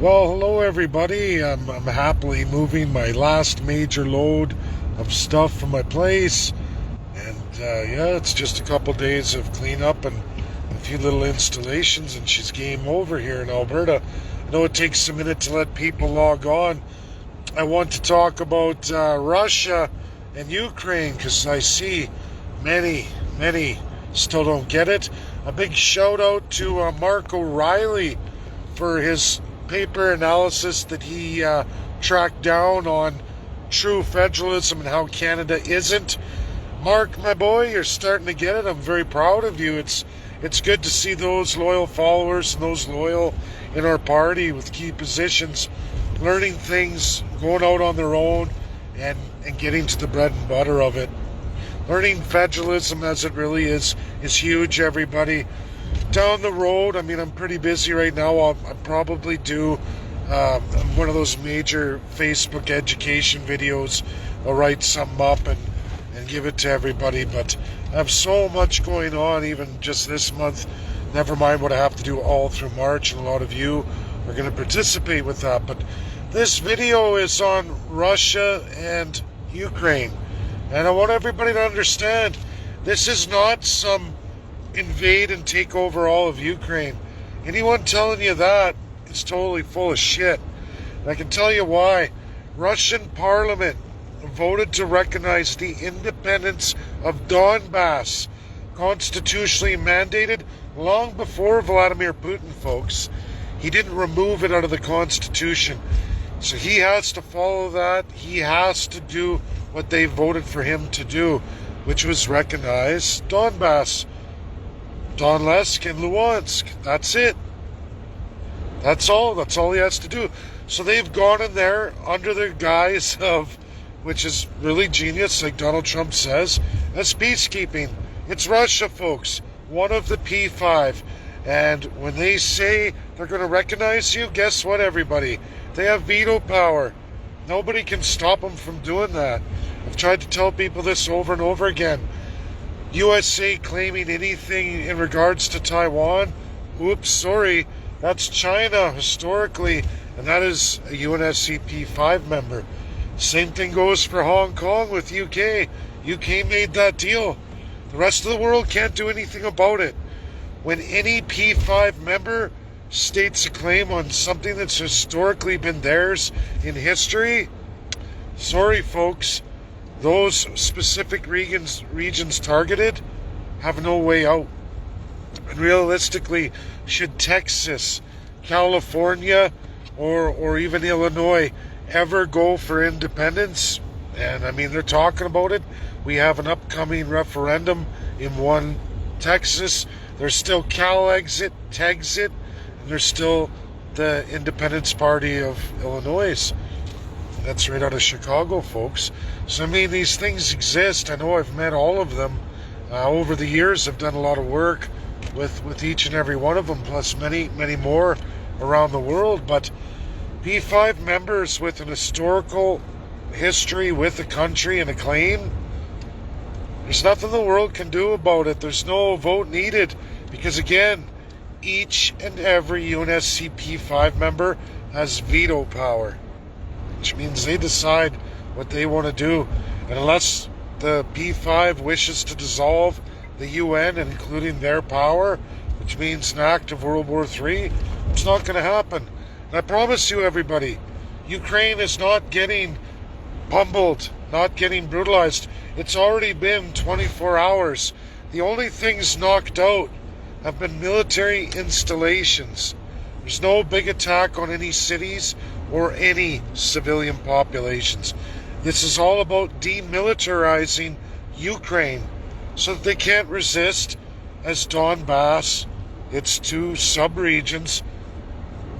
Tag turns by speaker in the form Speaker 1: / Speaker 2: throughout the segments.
Speaker 1: Well, hello everybody. I'm happily moving my last major load of stuff from my place. And yeah, it's just a couple days of cleanup and a few little installations, and she's game over here in Alberta. I know it takes a minute to let people log on. I want to talk about Russia and Ukraine because I see many still don't get it. A big shout out to Mark O'Reilly for his paper analysis that he tracked down on true federalism and how Canada isn't. Mark, my boy, you're starting to get it. I'm very proud of you. It's good to see those loyal followers and those loyal in our party with key positions learning things, going out on their own, and getting to the bread and butter of it. Learning federalism as it really is huge, everybody. Down the road, I mean, I'm pretty busy right now. I'll probably do one of those major Facebook education videos. I'll write something up and give it to everybody. But I have so much going on, even just this month. Never mind what I have to do all through March, and a lot of you are going to participate with that. But this video is on Russia and Ukraine. And I want everybody to understand, this is not some invade and take over all of Ukraine. Anyone telling you that is totally full of shit. And I can tell you why. Russian parliament voted to recognize the independence of Donbass, constitutionally mandated long before Vladimir Putin, folks. He didn't remove it out of the Constitution. So he has to follow that. He has to do what they voted for him to do, which was recognize Donbass, Donetsk and Luhansk. That's it. That's all he has to do. So they've gone in there under the guise of, which is really genius, like Donald Trump says, as peacekeeping. It's Russia, folks. One of the P5. And when they say they're going to recognize you, guess what, everybody? They have veto power. Nobody can stop them from doing that. I've tried to tell people this over and over again. USA claiming anything in regards to Taiwan, oops, sorry, that's China historically, and that is a UNSCP 5 member. Same thing goes for Hong Kong with UK. UK made that deal. The rest of the world can't do anything about it. When any P5 member states a claim on something that's historically been theirs in history, sorry folks, those specific regions targeted have no way out. And realistically, should Texas, California, or even Illinois ever go for independence, and I mean they're talking about it, we have an upcoming referendum in one Texas, there's still Cal-Exit, Texit, and there's still the Independence Party of Illinois. That's right out of Chicago, folks. So, I mean, these things exist. I know I've met all of them. Over the years, I've done a lot of work with each and every one of them, plus many more around the world. But P5 members with an historical history with the country and a claim, there's nothing the world can do about it. There's no vote needed. Because, again, each and every UNSCP 5 member has veto power, which means they decide what they want to do. And unless the P5 wishes to dissolve the UN, including their power, which means an act of World War III, it's not going to happen. And I promise you, everybody, Ukraine is not getting pummeled, not getting brutalized. It's already been 24 hours. The only things knocked out have been military installations. There's no big attack on any cities or any civilian populations. This is all about demilitarizing Ukraine so that they can't resist as Donbass, its two sub-regions,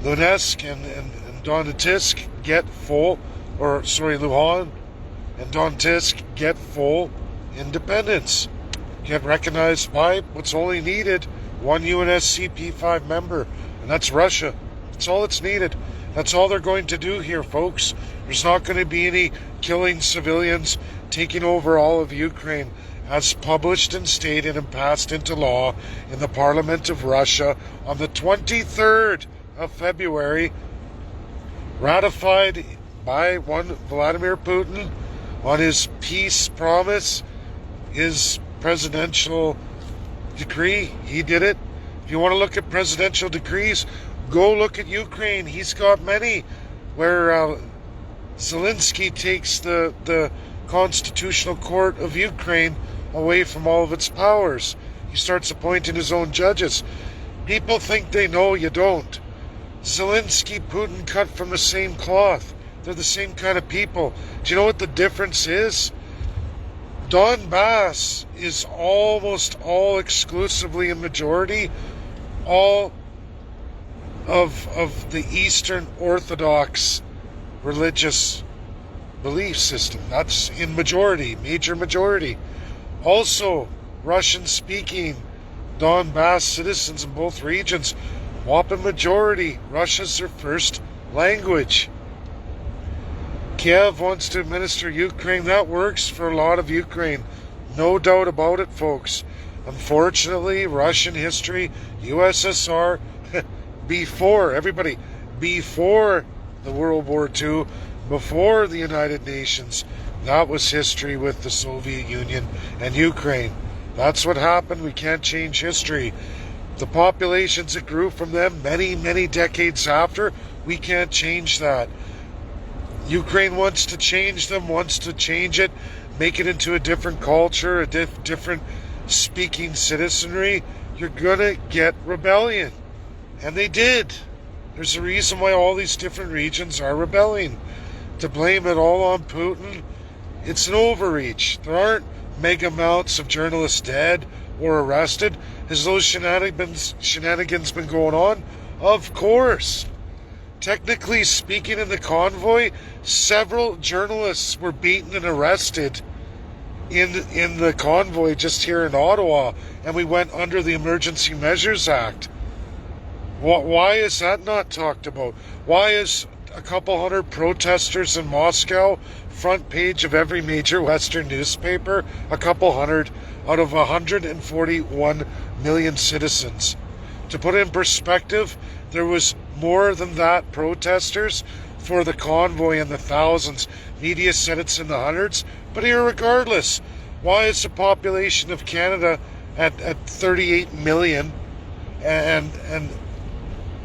Speaker 1: Luhansk and Donetsk, get full, Luhansk and Donetsk get full independence. Get recognized by what's only needed, one UNSCP 5 member, and that's Russia. That's all that's needed. That's all they're going to do here, folks. There's not going to be any killing civilians, taking over all of Ukraine, as published and stated and passed into law in the Parliament of Russia on the 23rd of February ratified by one Vladimir Putin on his peace promise, his presidential decree. He did it. If you want to look at presidential decrees, go look at Ukraine. He's got many where Zelensky takes the Constitutional Court of Ukraine away from all of its powers. He starts appointing his own judges. People think they know, you don't. Zelensky, Putin cut from the same cloth. They're the same kind of people. Do you know what the difference is? Donbass is almost all exclusively a majority, all of the Eastern Orthodox religious belief system. That's in majority, major majority. Also, Russian-speaking Donbass citizens in both regions, whopping majority. Russia's their first language. Kiev wants to administer Ukraine. That works for a lot of Ukraine. No doubt about it, folks. Unfortunately, Russian history, USSR, before the World War II, before the United Nations, that was history with the Soviet Union and Ukraine. That's what happened. We can't change history. The populations that grew from them many, many decades after, we can't change that. Ukraine wants to change them, wants to change it, make it into a different culture, a different speaking citizenry. You're gonna get rebellion. And they did. There's a reason why all these different regions are rebelling. To blame it all on Putin, it's an overreach. There aren't mega amounts of journalists dead or arrested. Has those shenanigans been going on? Of course. Technically speaking, in the convoy, several journalists were beaten and arrested in the convoy just here in Ottawa, and we went under the Emergency Measures Act. Why is that not talked about? Why is a couple hundred protesters in Moscow front page of every major Western newspaper? A couple hundred out of 141 million citizens. To put it in perspective, there was more than that protesters for the convoy in the thousands. Media said it's in the hundreds, but irregardless, why is the population of Canada at 38 million and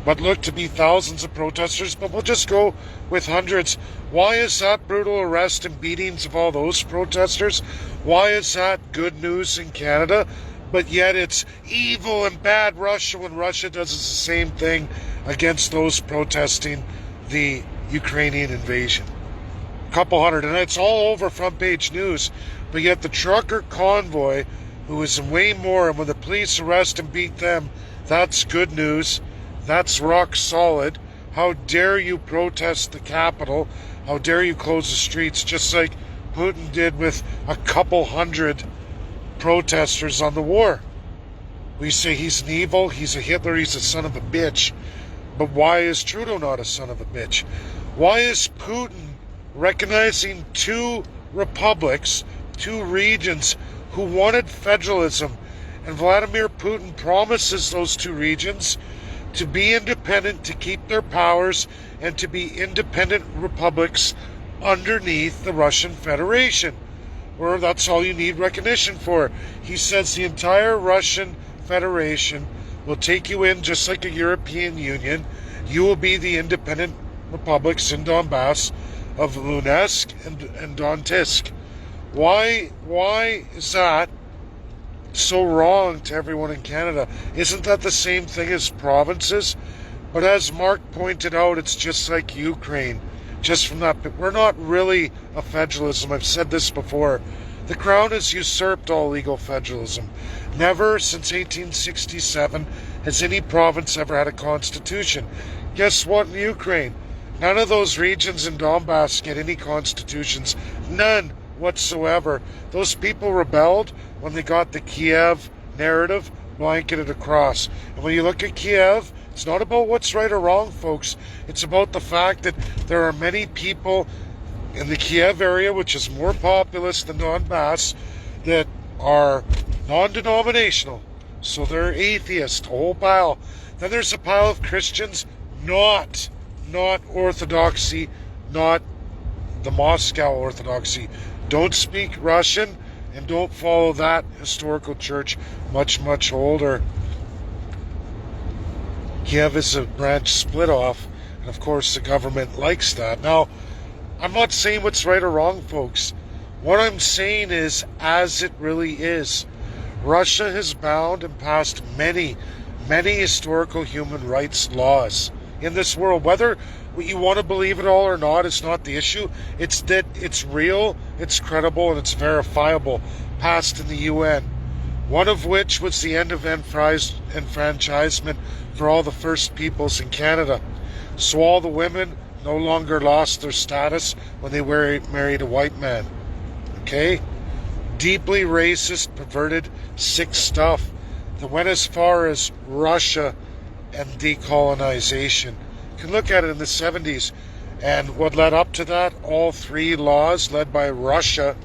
Speaker 1: what looked to be thousands of protesters, but we'll just go with hundreds? Why is that brutal arrest and beatings of all those protesters? Why is that good news in Canada? But yet it's evil and bad Russia when Russia does the same thing against those protesting the Ukrainian invasion. A couple hundred, and it's all over front page news. But yet the trucker convoy, who is in way more, and when the police arrest and beat them, that's good news. That's rock solid. How dare you protest the Capitol? How dare you close the streets, just like Putin did with a couple hundred protesters on the war. We say he's an evil, he's a Hitler, he's a son of a bitch. But why is Trudeau not a son of a bitch? Why is Putin recognizing two republics, two regions who wanted federalism, and Vladimir Putin promises those two regions to be independent, to keep their powers, and to be independent republics underneath the Russian Federation? Or that's all you need recognition for. He says the entire Russian Federation will take you in just like a European Union. You will be the independent republics in Donbass of Luhansk and Donetsk. Why is that so wrong to everyone in Canada? Isn't that the same thing as provinces? But as Mark pointed out, it's just like Ukraine. Just from that, we're not really a federalism. I've said this before. The Crown has usurped all legal federalism. Never since 1867 has any province ever had a constitution. Guess what in Ukraine? None of those regions in Donbass get any constitutions. None whatsoever. Those people rebelled when they got the Kiev narrative blanketed across. And when you look at Kiev, it's not about what's right or wrong, folks. It's about the fact that there are many people in the Kiev area, which is more populous than Donbass, that are non-denominational. So they're atheist, a whole pile. Then there's a pile of Christians not not Orthodoxy, not the Moscow Orthodoxy. Don't speak Russian and don't follow that historical church, much, much older. Kiev is a branch split off, and of course the government likes that. Now, I'm not saying what's right or wrong, folks. What I'm saying is, as it really is, Russia has bound and passed many, many historical human rights laws in this world. Whether you want to believe it all or not, it's not the issue. It's that it's real, it's credible, and it's verifiable, passed in the UN. One of which was the end of enfranchisement for all the First Peoples in Canada. So all the women no longer lost their status when they married a white man. Okay? Deeply racist, perverted, sick stuff that went as far as Russia and decolonization. You can look at it in the 70s, and what led up to that, all three laws led by Russia,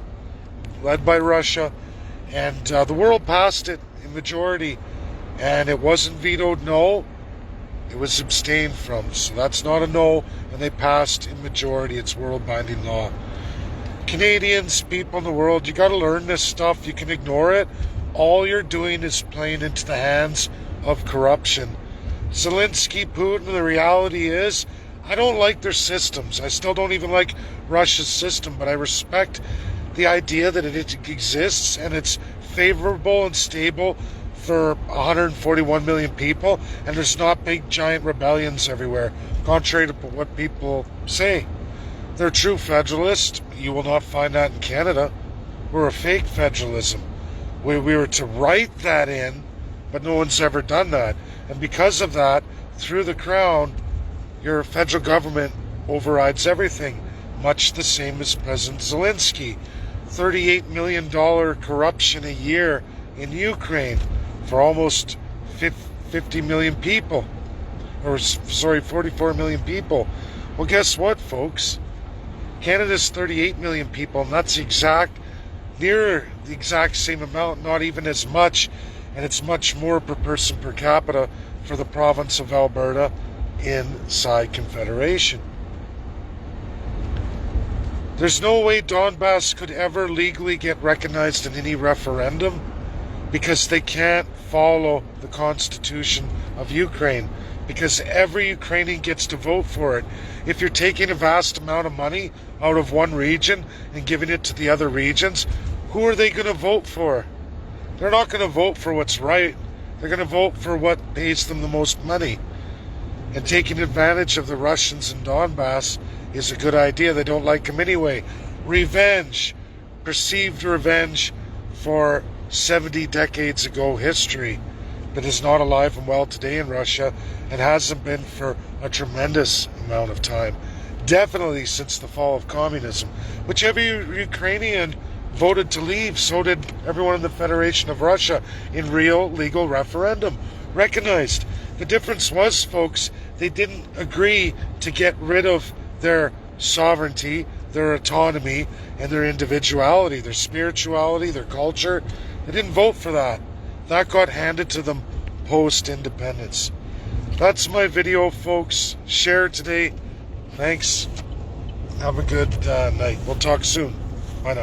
Speaker 1: and the world passed it in majority, and it wasn't vetoed no, it was abstained from. So that's not a no, and they passed in majority. It's world-binding law. Canadians, people in the world, you got to learn this stuff. You can ignore it. All you're doing is playing into the hands of corruption. Zelensky, Putin, the reality is, I don't like their systems. I still don't even like Russia's system, but I respect the idea that it exists and it's favorable and stable for 141 million people, and there's not big giant rebellions everywhere, contrary to what people say. They're true federalists. You will not find that in Canada. We're a fake federalism. We were to write that in, but no one's ever done that. And because of that, through the Crown, your federal government overrides everything, much the same as President Zelensky. $38 million corruption a year in Ukraine for almost 50 million people. Or, sorry, 44 million people. Well, guess what, folks? Canada's 38 million people, and that's near the exact same amount, not even as much, and it's much more per person per capita for the province of Alberta inside Confederation. There's no way Donbass could ever legally get recognized in any referendum because they can't follow the Constitution of Ukraine, because every Ukrainian gets to vote for it. If you're taking a vast amount of money out of one region and giving it to the other regions, who are they going to vote for? They're not going to vote for what's right. They're going to vote for what pays them the most money. And taking advantage of the Russians in Donbass is a good idea. They don't like them anyway. Revenge, perceived revenge for 70 decades ago history that is not alive and well today in Russia and hasn't been for a tremendous amount of time. Definitely since the fall of communism, which every Ukrainian voted to leave. So did everyone in the Federation of Russia in real legal referendum. Recognized. The difference was, folks, they didn't agree to get rid of their sovereignty, their autonomy, and their individuality, their spirituality, their culture. They didn't vote for that. That got handed to them post-independence. That's my video, folks. Share it today. Thanks. Have a good night. We'll talk soon. Bye now.